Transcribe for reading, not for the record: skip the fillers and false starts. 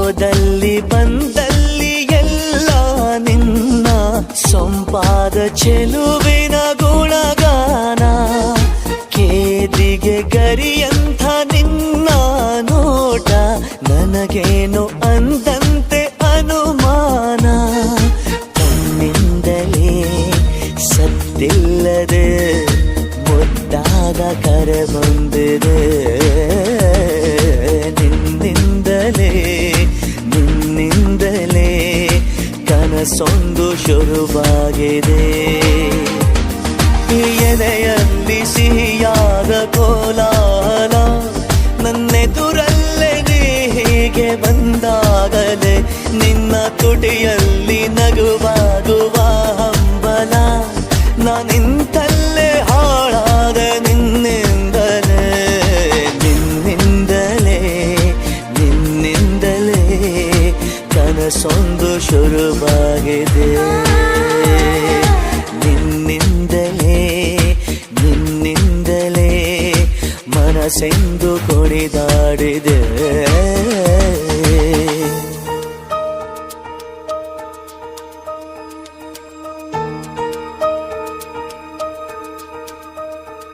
ಹೋದಲ್ಲಿ ಬಂದಲ್ಲಿ ಎಲ್ಲ ನಿನ್ನ ಸೊಂಪಾದ ಚೆಲುವಿನ ಗುಣಗಾನ. ಕೇದಿಗೆ ಗರಿಯಂಥ ನಿನ್ನ ನೋಟ ನನಗೇನು ಅಂದಂತೆ ಅನುಮಾನ. ಕಣ್ಣಿಂದಲೇ ಸತ್ತಿಲ್ಲದೆ ಮುದ್ದಾದ ಕರೆ ಬಂದಿದೆ. ನಿನ್ನಿಂದಲೇ ಕನಸೊಂದು ಶುರುವಾಗಿದೆ. ಎದೆಯಲ್ಲಿ ಸಿಹಿಯಾದ ಕೋಲಾಹಲ ನನ್ನೆದುರಲ್ಲೇ ನೀ ಹೀಗೆ ಬಂದಾಗಲೇ ನಿನ್ನ ತುಟಿಯಲ್ಲಿ ನಗುವಾಗುವ ಹಂಬಲ. ನಾನಿಂತಲ್ಲೇ ಹಾಳಾದ ನಿನ್ನಿಂದಲೇ ಕನಸೊಂದು ಶುರುವಾಗಿದೆ. ನಿನ್ನಿಂದಲೇ ಮನಸ್ಸೆಂದು ಕುಣಿದಾಡಿದೆ.